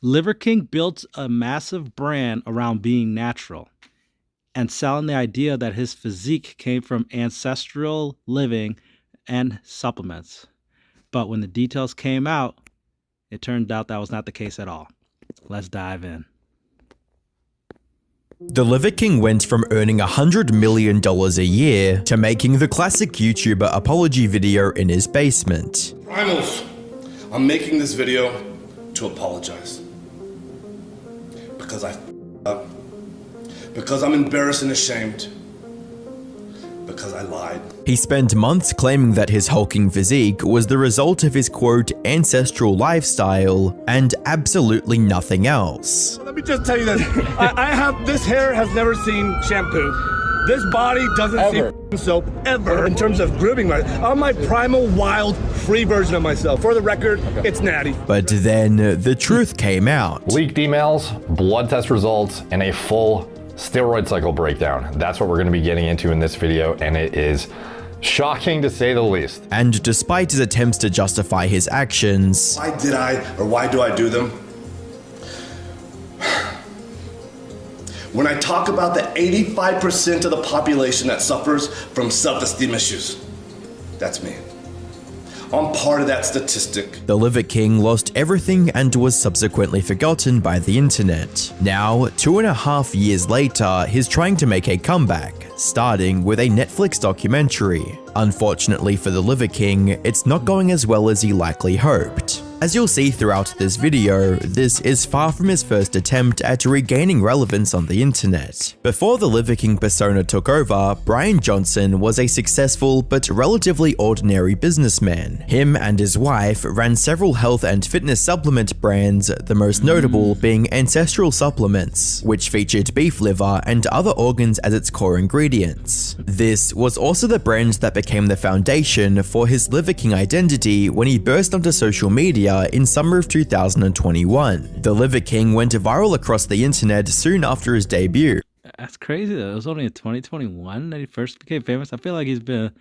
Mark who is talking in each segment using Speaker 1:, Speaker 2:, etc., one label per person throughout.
Speaker 1: Liver King built a massive brand around being natural and selling the idea that his physique came from ancestral living and supplements. But when the details came out, it turned out that was not the case at all. Let's dive in.
Speaker 2: The Liver King went from earning $100 million a year to making the classic YouTuber apology video in his basement.
Speaker 3: Primals, I'm making this video to apologize. Because I f***ed up. Because I'm embarrassed and ashamed. Because I lied.
Speaker 2: He spent months claiming that his hulking physique was the result of his quote ancestral lifestyle and absolutely nothing else.
Speaker 4: Let me just tell you this. This hair has never seen shampoo. This body doesn't see soap ever in terms of grooming. I'm my primal, wild, free version of myself. For the record, it's natty.
Speaker 2: But then the truth came out.
Speaker 5: Leaked emails, blood test results, and a full steroid cycle breakdown. That's what we're going to be getting into in this video, and it is shocking to say the least.
Speaker 2: And despite his attempts to justify his actions,
Speaker 3: why do I do them? When I talk about the 85% of the population that suffers from self-esteem issues, that's me. I'm part of that statistic.
Speaker 2: The Liver King lost everything and was subsequently forgotten by the internet. Now, 2.5 years later, he's trying to make a comeback, starting with a Netflix documentary. Unfortunately for the Liver King, it's not going as well as he likely hoped. As you'll see throughout this video, this is far from his first attempt at regaining relevance on the internet. Before the Liver King persona took over, Brian Johnson was a successful but relatively ordinary businessman. Him and his wife ran several health and fitness supplement brands, the most notable being Ancestral Supplements, which featured beef liver and other organs as its core ingredients. This was also the brand that became the foundation for his Liver King identity when he burst onto social media in summer of 2021. The Liver King went viral across the internet soon after his debut.
Speaker 1: That's crazy though. It was only in 2021 that he first became famous. I feel like he's been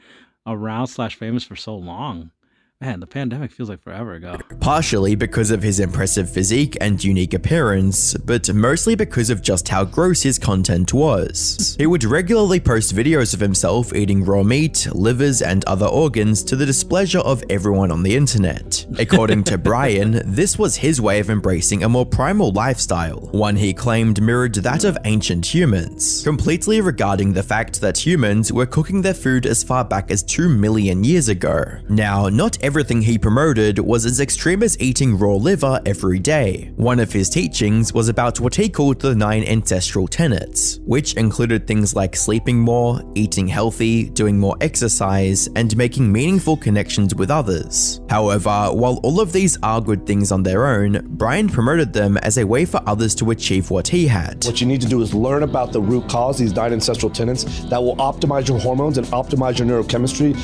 Speaker 1: around / famous for so long. Man, the pandemic feels like forever ago.
Speaker 2: Partially because of his impressive physique and unique appearance, but mostly because of just how gross his content was. He would regularly post videos of himself eating raw meat, livers, and other organs to the displeasure of everyone on the internet. According to Brian, this was his way of embracing a more primal lifestyle, one he claimed mirrored that of ancient humans, completely regarding the fact that humans were cooking their food as far back as 2 million years ago. Now, not everything he promoted was as extreme as eating raw liver every day. One of his teachings was about what he called the 9 ancestral tenets, which included things like sleeping more, eating healthy, doing more exercise, and making meaningful connections with others. However, while all of these are good things on their own, Brian promoted them as a way for others to achieve what he had.
Speaker 4: What you need to do is learn about the root cause, these 9 ancestral tenets that will optimize your hormones and optimize your neurochemistry.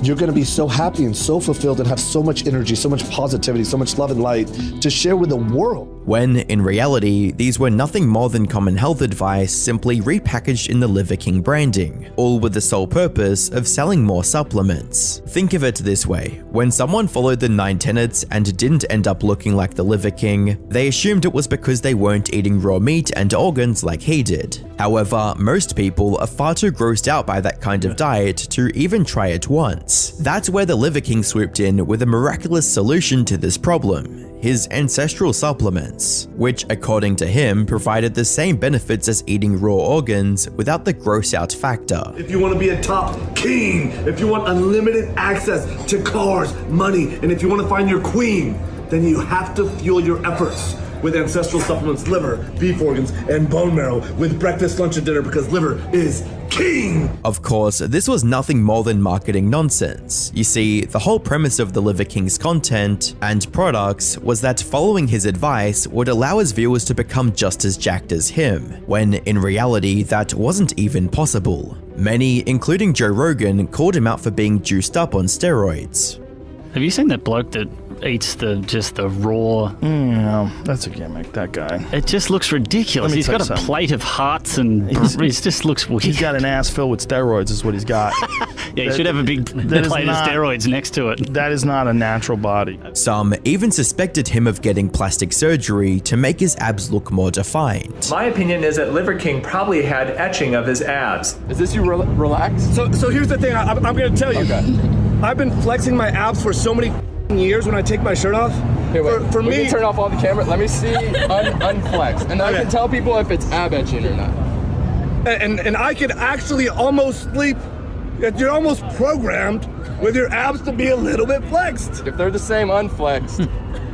Speaker 4: You're going to be so happy and so fulfilled and have so much energy, so much positivity, so much love and light to share with the world.
Speaker 2: When, in reality, these were nothing more than common health advice simply repackaged in the Liver King branding, all with the sole purpose of selling more supplements. Think of it this way, when someone followed the 9 tenets and didn't end up looking like the Liver King, they assumed it was because they weren't eating raw meat and organs like he did. However, most people are far too grossed out by that kind of diet to even try it once. That's where the Liver King swooped in with a miraculous solution to this problem. His ancestral supplements, which according to him provided the same benefits as eating raw organs without the gross out factor.
Speaker 4: If you want to be a top king, if you want unlimited access to cars, money, and if you want to find your queen, then you have to fuel your efforts with Ancestral Supplements liver, beef organs, and bone marrow with breakfast, lunch, and dinner, because liver is king!
Speaker 2: Of course, this was nothing more than marketing nonsense. You see, the whole premise of the Liver King's content and products was that following his advice would allow his viewers to become just as jacked as him, when in reality that wasn't even possible. Many, including Joe Rogan, called him out for being juiced up on steroids.
Speaker 6: Have you seen that bloke that eats just the raw.
Speaker 7: Yeah, that's a gimmick, that guy.
Speaker 6: It just looks ridiculous. He's got a plate of hearts and it just looks weird.
Speaker 7: He's got an ass filled with steroids is what he's got.
Speaker 6: Yeah, he should have a big plate of steroids next to it.
Speaker 7: That is not a natural body.
Speaker 2: Some even suspected him of getting plastic surgery to make his abs look more defined.
Speaker 8: My opinion is that Liver King probably had etching of his abs.
Speaker 9: Is this you relax?
Speaker 4: So here's the thing. I'm going to tell you.
Speaker 9: Okay.
Speaker 4: I've been flexing my abs for so many years when I take my shirt off.
Speaker 9: Hey, wait,
Speaker 4: for me,
Speaker 9: can turn off all the camera. Let me see unflex, and I can tell people if it's ab etching or not.
Speaker 4: and I could actually almost sleep. You're almost programmed with your abs to be a little bit flexed.
Speaker 9: If they're the same unflexed,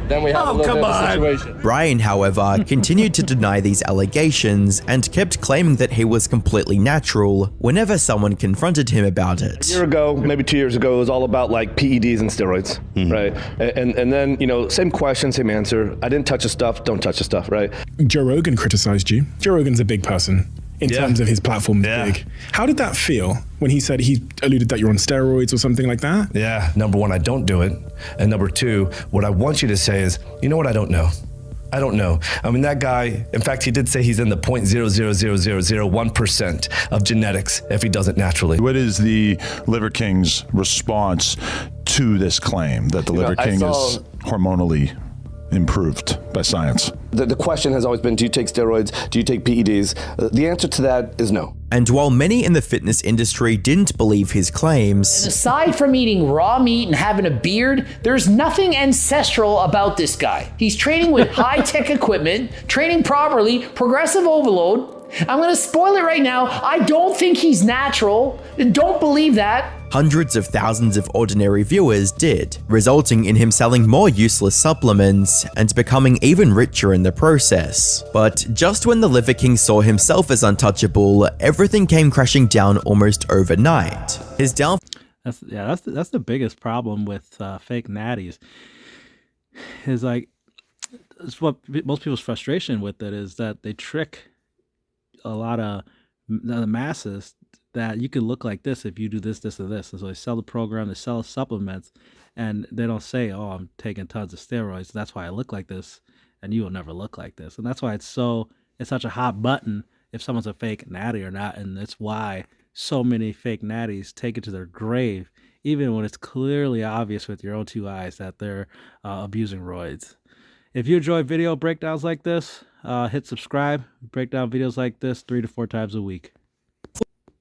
Speaker 9: then we have a little bit of a situation.
Speaker 2: Brian, however, continued to deny these allegations and kept claiming that he was completely natural whenever someone confronted him about it.
Speaker 4: A year ago, maybe 2 years ago, it was all about like PEDs and steroids, right? And then, you know, same question, same answer. I didn't touch the stuff, don't touch the stuff, right?
Speaker 10: Joe Rogan criticized you. Joe Rogan's a big person in terms of his platform. Big. How did that feel when he said, he alluded that you're on steroids or something like that?
Speaker 11: Yeah, number one, I don't do it. And number two, what I want you to say is, you know what, I don't know. I don't know. I mean, that guy, in fact, he did say he's in the 0.00001% of genetics if he does it naturally.
Speaker 12: What is the Liver King's response to this claim that the Liver King is hormonally improved by science?
Speaker 4: The question has always been, do you take steroids? Do you take PEDs? The answer to that is no.
Speaker 2: And while many in the fitness industry didn't believe his claims,
Speaker 13: aside from eating raw meat and having a beard, there's nothing ancestral about this guy. He's training with high-tech equipment, training properly, progressive overload. I'm gonna spoil it right now. I don't think he's natural. Don't believe that.
Speaker 2: hundreds of thousands of ordinary viewers did, resulting in him selling more useless supplements and becoming even richer in the process. But just when the Liver King saw himself as untouchable, everything came crashing down almost overnight. His downfall.
Speaker 1: That's the biggest problem with fake natties. Is like, it's what most people's frustration with it is that they trick a lot of the masses that you could look like this if you do this, this, or this. And so they sell the program, they sell supplements, and they don't say, oh, I'm taking tons of steroids, that's why I look like this, and you will never look like this. And that's why it's such a hot button if someone's a fake natty or not, and that's why so many fake natties take it to their grave, even when it's clearly obvious with your own two eyes that they're abusing roids. If you enjoy video breakdowns like this, hit subscribe. Break down videos like this 3 to 4 times a week.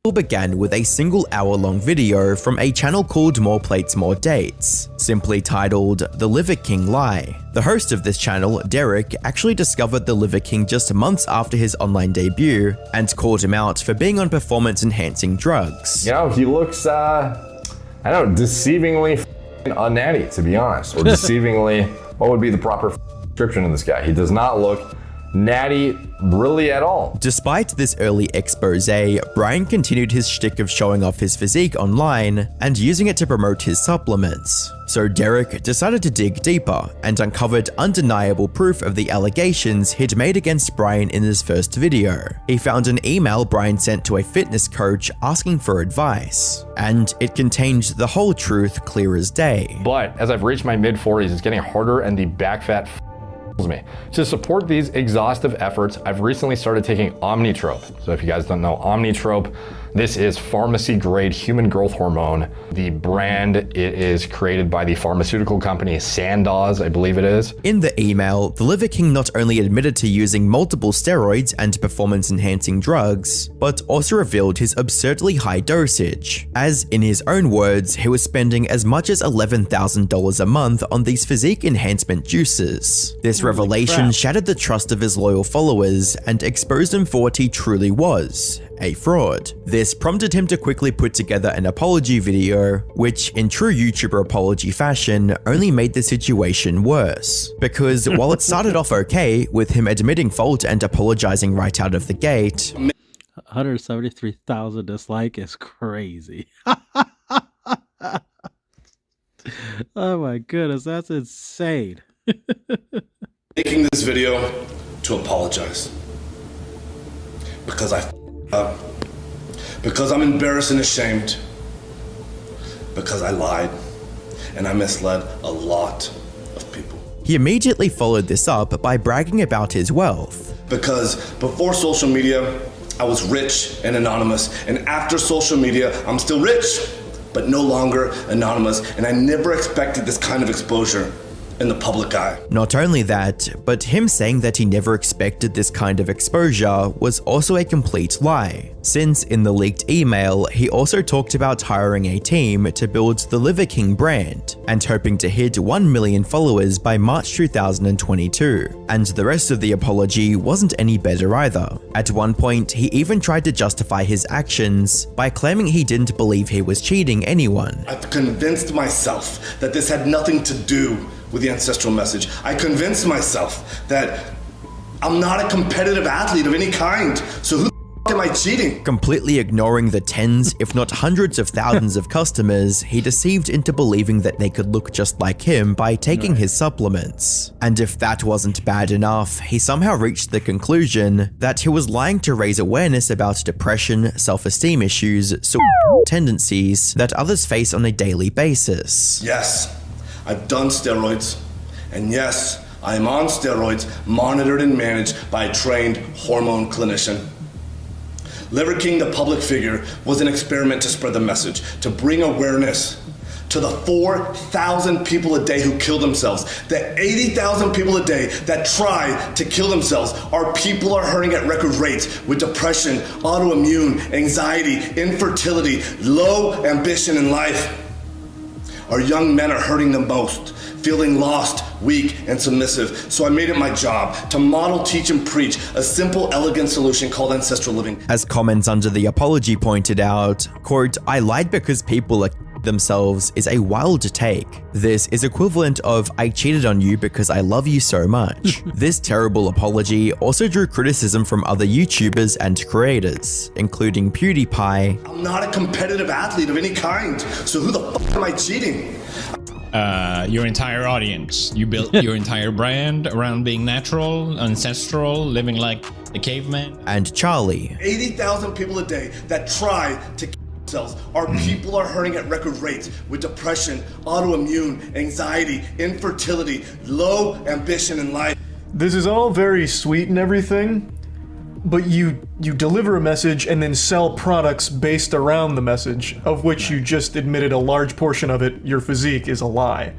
Speaker 2: It began with a single hour-long video from a channel called More Plates, More Dates, simply titled The Liver King Lie. The host of this channel, Derek, actually discovered the Liver King just months after his online debut and called him out for being on performance-enhancing drugs.
Speaker 5: You know, he looks, deceivingly unnatty, to be honest, or deceivingly, what would be the proper description of this guy? He does not look natty really at all.
Speaker 2: Despite this early expose, Brian continued his shtick of showing off his physique online and using it to promote his supplements. So Derek decided to dig deeper and uncovered undeniable proof of the allegations he'd made against Brian in his first video. He found an email Brian sent to a fitness coach asking for advice, and it contained the whole truth clear as day.
Speaker 5: But as I've reached my mid-40s, it's getting harder and the back fat me. To support these exhaustive efforts, I've recently started taking Omnitrope. So if you guys don't know Omnitrope, this is pharmacy-grade human growth hormone. The brand, it is created by the pharmaceutical company Sandoz, I believe it is.
Speaker 2: In the email, the Liver King not only admitted to using multiple steroids and performance-enhancing drugs, but also revealed his absurdly high dosage. As in his own words, he was spending as much as $11,000 a month on these physique enhancement juices. This revelation shattered the trust of his loyal followers and exposed him for what he truly was, a fraud. This prompted him to quickly put together an apology video, which in true YouTuber apology fashion only made the situation worse. Because while it started off okay, with him admitting fault and apologizing right out of the gate,
Speaker 1: 173,000 dislike is crazy. Oh my goodness, that's insane.
Speaker 3: Making this video to apologize. Because I up. Because I'm embarrassed and ashamed. Because I lied and I misled a lot of
Speaker 2: He immediately followed this up by bragging about his wealth.
Speaker 3: Because before social media, I was rich and anonymous, and after social media, I'm still rich, but no longer anonymous, and I never expected this kind of exposure in the public eye.
Speaker 2: Not only that, but him saying that he never expected this kind of exposure was also a complete lie, since in the leaked email, he also talked about hiring a team to build the Liver King brand and hoping to hit 1 million followers by March 2022. And the rest of the apology wasn't any better either. At one point, he even tried to justify his actions by claiming he didn't believe he was cheating anyone.
Speaker 3: I've convinced myself that this had nothing to do with the ancestral message. I convinced myself that I'm not a competitive athlete of any kind, so who the f*** am I cheating?
Speaker 2: Completely ignoring the tens, if not hundreds of thousands of customers he deceived into believing that they could look just like him by taking his supplements. And if that wasn't bad enough, he somehow reached the conclusion that he was lying to raise awareness about depression, self-esteem issues, tendencies that others face on a daily basis.
Speaker 3: Yes, I've done steroids, and yes, I am on steroids, monitored and managed by a trained hormone clinician. Liver King, the public figure, was an experiment to spread the message, to bring awareness to the 4,000 people a day who kill themselves, the 80,000 people a day that try to kill themselves. Our people are hurting at record rates with depression, autoimmune, anxiety, infertility, low ambition in life. Our young men are hurting the most, feeling lost, weak, and submissive. So I made it my job to model, teach, and preach a simple, elegant solution called ancestral living.
Speaker 2: As comments under the apology pointed out, quote, "I lied because people are themselves" is a wild take. This is equivalent of "I cheated on you because I love you so much." This terrible apology also drew criticism from other YouTubers and creators, including PewDiePie.
Speaker 3: I'm not a competitive athlete of any kind, so who the f*** am I cheating?
Speaker 14: Your entire audience. You built your entire brand around being natural, ancestral, living like the caveman.
Speaker 2: And Charlie.
Speaker 3: 80,000 people a day that try to kill themselves. Our people are hurting at record rates with depression, autoimmune, anxiety, infertility, low ambition in life.
Speaker 15: This is all very sweet and everything, but you deliver a message and then sell products based around the message, of which you just admitted a large portion of it, your physique, is a lie.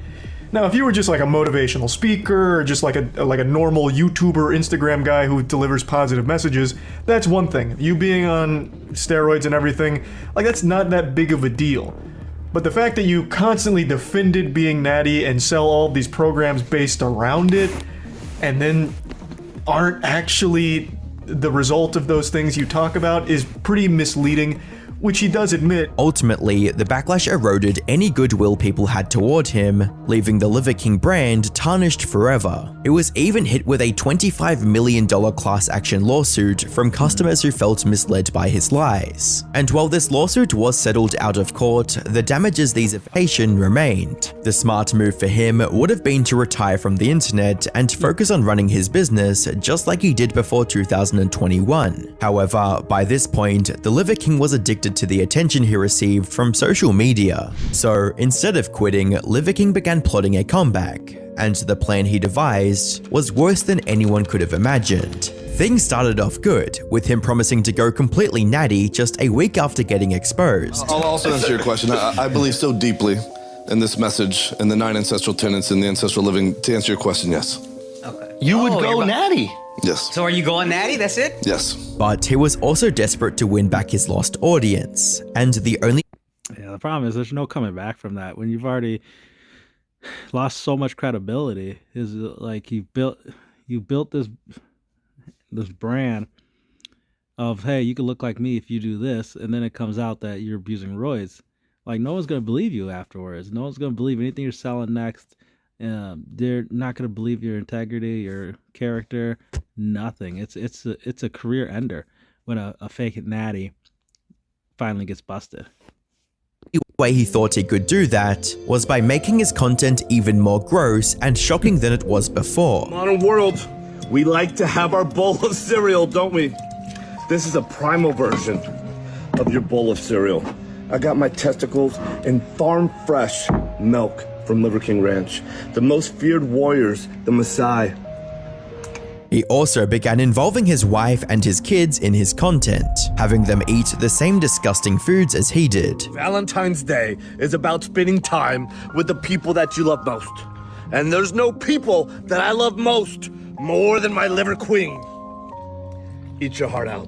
Speaker 15: Now, if you were just like a motivational speaker or just like a normal YouTuber, Instagram guy who delivers positive messages, that's one thing. You being on steroids and everything, like, that's not that big of a deal. But the fact that you constantly defended being natty and sell all these programs based around it, and then aren't actually the result of those things you talk about, is pretty misleading, which he does admit.
Speaker 2: Ultimately, the backlash eroded any goodwill people had toward him, leaving the Liver King brand tarnished forever. It was even hit with a $25 million class action lawsuit from customers who felt misled by his lies. And while this lawsuit was settled out of court, the damages these have faced remained. The smart move for him would have been to retire from the internet and focus on running his business just like he did before 2021. However, by this point, the Liver King was addicted to the attention he received from social media. So instead of quitting, Liver King began plotting a comeback, and the plan he devised was worse than anyone could have imagined. Things started off good, with him promising to go completely natty just a week after getting exposed.
Speaker 16: I'll also answer your question. I believe so deeply in this message and the 9 ancestral tenets and the ancestral living. To answer your question, yes.
Speaker 17: Okay.
Speaker 16: You would go
Speaker 17: natty?
Speaker 16: Yes.
Speaker 17: So are you going natty? That's it?
Speaker 16: Yes.
Speaker 2: But he was also desperate to win back his lost audience, and the only—
Speaker 1: Yeah, the problem is there's no coming back from that. When you've already lost so much credibility, is like you built this brand of, hey, you can look like me if you do this, and then it comes out that you're abusing roids. Like, no one's gonna believe you afterwards. No one's gonna believe anything you're selling next. They're not gonna believe your integrity, your character, nothing. It's a career ender when a fake natty finally gets busted.
Speaker 2: The way he thought he could do that was by making his content even more gross and shocking than it was before.
Speaker 4: Modern world, we like to have our bowl of cereal, don't we? This is a primal version of your bowl of cereal. I got my testicles in farm fresh milk from Liver King Ranch. The most feared warriors, the Maasai.
Speaker 2: He also began involving his wife and his kids in his content, having them eat the same disgusting foods as he did.
Speaker 4: Valentine's Day is about spending time with the people that you love most. And there's no people that I love more than my Liver Queen. Eat your heart out.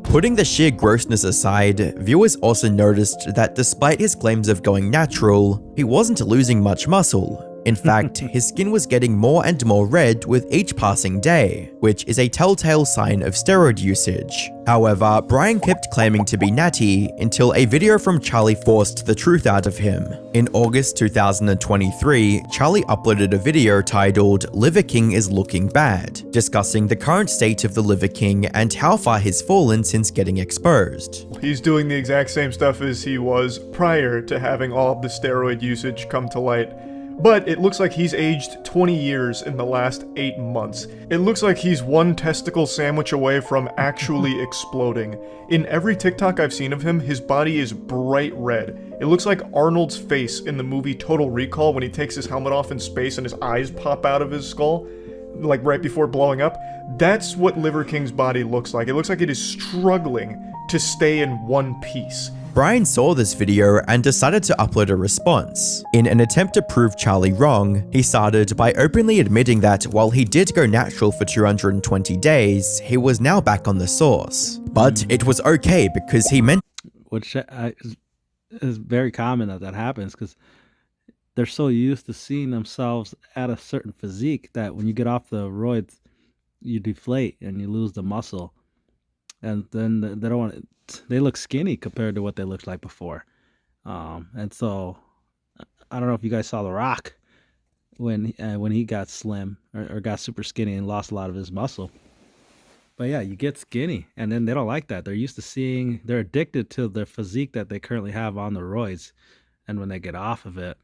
Speaker 2: Putting the sheer grossness aside, viewers also noticed that despite his claims of going natural, he wasn't losing much muscle. In fact, his skin was getting more and more red with each passing day, which is a telltale sign of steroid usage. However, Brian kept claiming to be natty until a video from Charlie forced the truth out of him. In August 2023, Charlie uploaded a video titled "Liver King is looking bad," discussing the current state of the Liver King and how far he's fallen since getting exposed.
Speaker 15: He's doing the exact same stuff as he was prior to having all of the steroid usage come to light. But it looks like he's aged 20 years in the last 8 months. It looks like he's one testicle sandwich away from actually exploding. In every TikTok I've seen of him, his body is bright red. It looks like Arnold's face in the movie Total Recall when he takes his helmet off in space and his eyes pop out of his skull, like right before blowing up. That's what Liver King's body looks like. It looks like it is struggling to stay in one piece.
Speaker 2: Brian saw this video and decided to upload a response. In an attempt to prove Charlie wrong, he started by openly admitting that while he did go natural for 220 days, he was now back on the sauce. But it was okay because he meant—
Speaker 1: Which is very common that happens because they're so used to seeing themselves at a certain physique that when you get off the roids, you deflate and you lose the muscle. And then they don't want they look skinny compared to what they looked like before. And so I don't know if you guys saw The Rock when he got slim or got super skinny and lost a lot of his muscle. But yeah, you get skinny and then they don't like that. They're used to they're addicted to the physique that they currently have on the roids. And when they get off of it,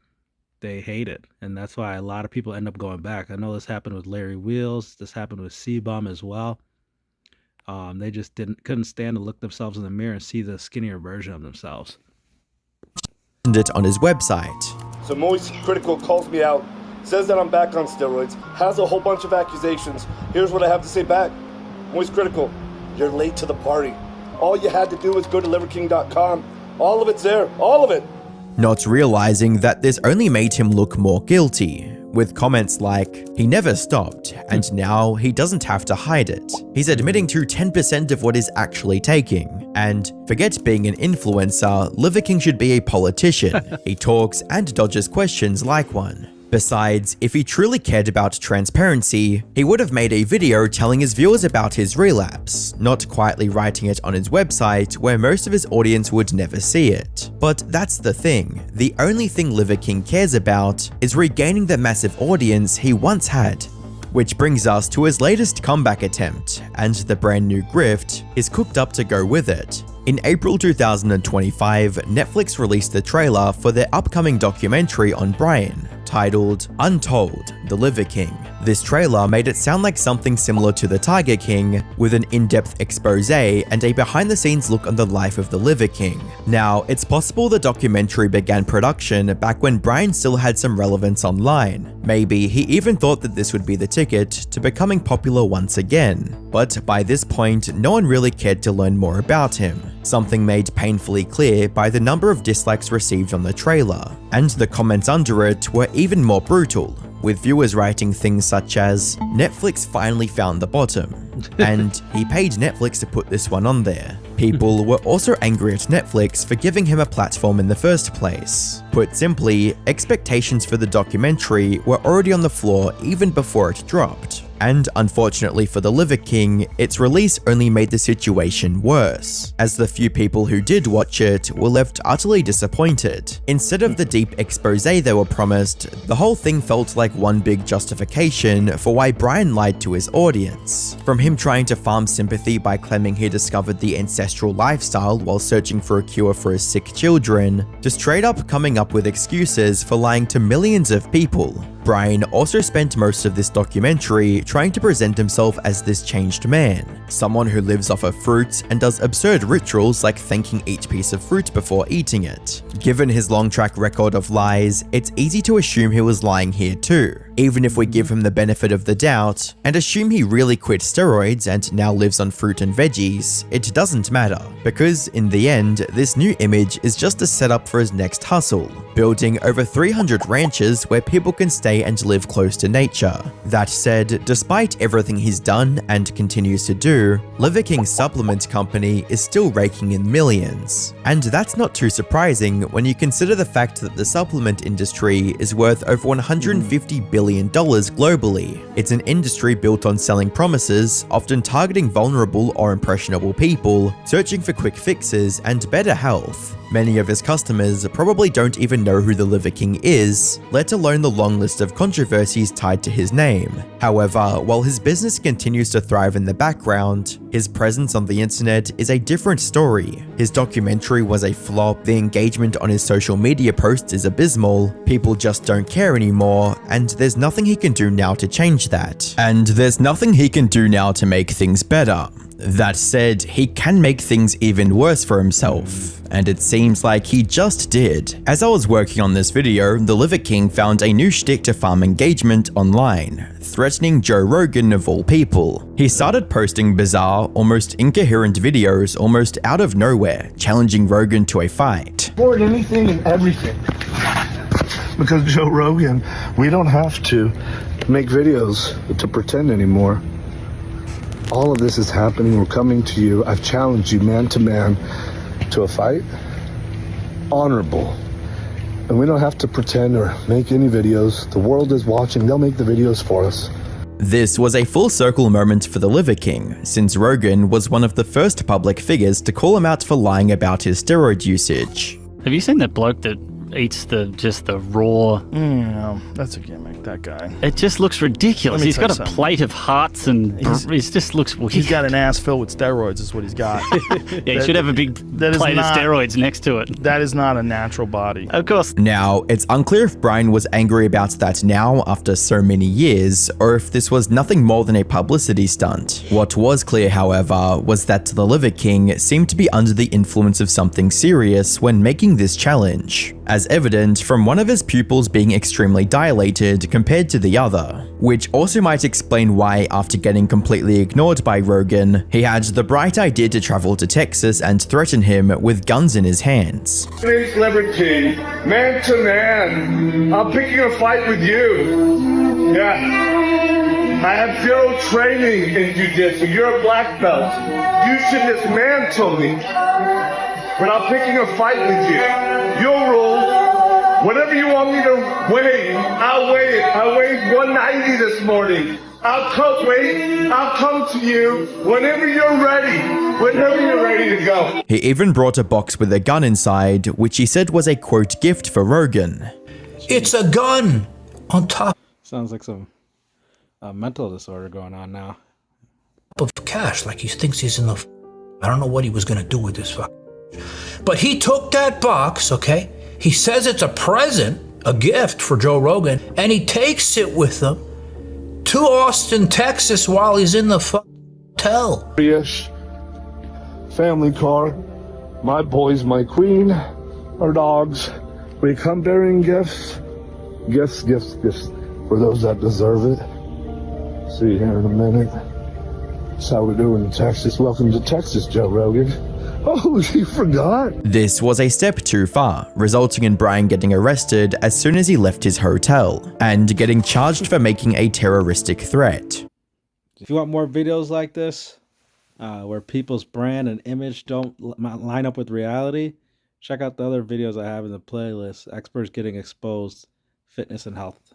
Speaker 1: they hate it. And that's why a lot of people end up going back. I know this happened with Larry Wheels. This happened with C-Bum as well. They just couldn't stand to look themselves in the mirror and see the skinnier version of themselves.
Speaker 2: it on his website.
Speaker 4: So Moist Critical calls me out, says that I'm back on steroids, has a whole bunch of accusations. Here's what I have to say back. Moist Critical, you're late to the party. All you had to do was go to liverking.com. All of it's there, all of it.
Speaker 2: Not realizing that this only made him look more guilty, with comments like, he never stopped, and now he doesn't have to hide it. He's admitting to 10% of what he's actually taking, and forget being an influencer, Liver King should be a politician. He talks and dodges questions like one. Besides, if he truly cared about transparency, he would have made a video telling his viewers about his relapse, not quietly writing it on his website where most of his audience would never see it. But that's the thing, the only thing Liver King cares about is regaining the massive audience he once had. Which brings us to his latest comeback attempt, and the brand new grift is cooked up to go with it. In April 2025, Netflix released the trailer for their upcoming documentary on Brian, titled Untold: The Liver King. This trailer made it sound like something similar to The Tiger King, with an in-depth expose and a behind-the-scenes look on the life of the Liver King. Now, it's possible the documentary began production back when Brian still had some relevance online. Maybe he even thought that this would be the ticket to becoming popular once again. But by this point, no one really cared to learn more about him. Something made painfully clear by the number of dislikes received on the trailer. And the comments under it were even more brutal, with viewers writing things such as, Netflix finally found the bottom, and he paid Netflix to put this one on there. People were also angry at Netflix for giving him a platform in the first place. Put simply, expectations for the documentary were already on the floor even before it dropped. And unfortunately for the Liver King, its release only made the situation worse, as the few people who did watch it were left utterly disappointed. Instead of the deep expose they were promised, the whole thing felt like one big justification for why Brian lied to his audience. From him trying to farm sympathy by claiming he discovered the ancestral lifestyle while searching for a cure for his sick children, to straight up coming up with excuses for lying to millions of people. Brian also spent most of this documentary trying to present himself as this changed man, someone who lives off of fruit and does absurd rituals like thanking each piece of fruit before eating it. Given his long track record of lies, it's easy to assume he was lying here too, even if we give him the benefit of the doubt and assume he really quit steroids and now lives on fruit and veggies. It doesn't matter, because in the end, this new image is just a setup for his next hustle, building over 300 ranches where people can stay and live close to nature. That said, despite everything he's done and continues to do, Liver King Supplement Company is still raking in millions. And that's not too surprising when you consider the fact that the supplement industry is worth over $150 billion globally. It's an industry built on selling promises, often targeting vulnerable or impressionable people, searching for quick fixes and better health. Many of his customers probably don't even know who the Liver King is, let alone the long list of controversies tied to his name. However, while his business continues to thrive in the background, his presence on the internet is a different story. His documentary was a flop, the engagement on his social media posts is abysmal, people just don't care anymore, and there's nothing he can do now to change that. And there's nothing he can do now to make things better. That said, he can make things even worse for himself, and it seems like he just did. As I was working on this video, the Liver King found a new shtick to farm engagement online, threatening Joe Rogan of all people. He started posting bizarre, almost incoherent videos almost out of nowhere, challenging Rogan to a fight.
Speaker 17: More than anything and everything. Because Joe Rogan, we don't have to make videos to pretend anymore. All of this is happening. We're coming to you. I've challenged you man to man to a fight. Honorable. And we don't have to pretend or make any videos. The world is watching. They'll make the videos for us.
Speaker 2: This was a full circle moment for the Liver King, since Rogan was one of the first public figures to call him out for lying about his steroid usage.
Speaker 6: Have you seen that bloke that eats just the raw?
Speaker 7: No, that's a gimmick, that guy.
Speaker 6: It just looks ridiculous. He's got a plate of hearts and he just looks weird.
Speaker 7: He's got an ass filled with steroids is what he's got.
Speaker 6: Yeah, he should have a big plate of steroids next to it.
Speaker 7: That is not a natural body.
Speaker 6: Of course.
Speaker 2: Now, it's unclear if Brian was angry about that now after so many years, or if this was nothing more than a publicity stunt. What was clear, however, was that the Liver King seemed to be under the influence of something serious when making this challenge, as evident from one of his pupils being extremely dilated compared to the other, which also might explain why, after getting completely ignored by Rogan, he had the bright idea to travel to Texas and threaten him with guns in his hands.
Speaker 17: It's Liver King, man to man. I'm picking a fight with you. Yeah. I have zero training in jiu-jitsu. You're a black belt. You should dismantle me. But I'm picking a fight with you. Your rules. Whatever you want me to weigh, I'll weigh it. I weighed 190 this morning. I'll come to you whenever you're ready to go.
Speaker 2: He even brought a box with a gun inside, which he said was a quote gift for Rogan.
Speaker 18: It's a gun on top.
Speaker 1: Sounds like some mental disorder going on now.
Speaker 18: Of cash, like he thinks he's in the. I don't know what he was gonna do with this fuck. But he took that box, okay? He says it's a present, a gift for Joe Rogan, and he takes it with him to Austin, Texas while he's in the hotel.
Speaker 17: Family car, my boys, my queen, our dogs. We come bearing gifts. Gifts for those that deserve it. See you here in a minute. That's how we're doing in Texas. Welcome to Texas, Joe Rogan. Oh, you forgot?
Speaker 2: This was a step too far, resulting in Brian getting arrested as soon as he left his hotel, and getting charged for making a terroristic threat.
Speaker 1: If you want more videos like this, where people's brand and image don't line up with reality, check out the other videos I have in the playlist, Experts Getting Exposed, Fitness and Health.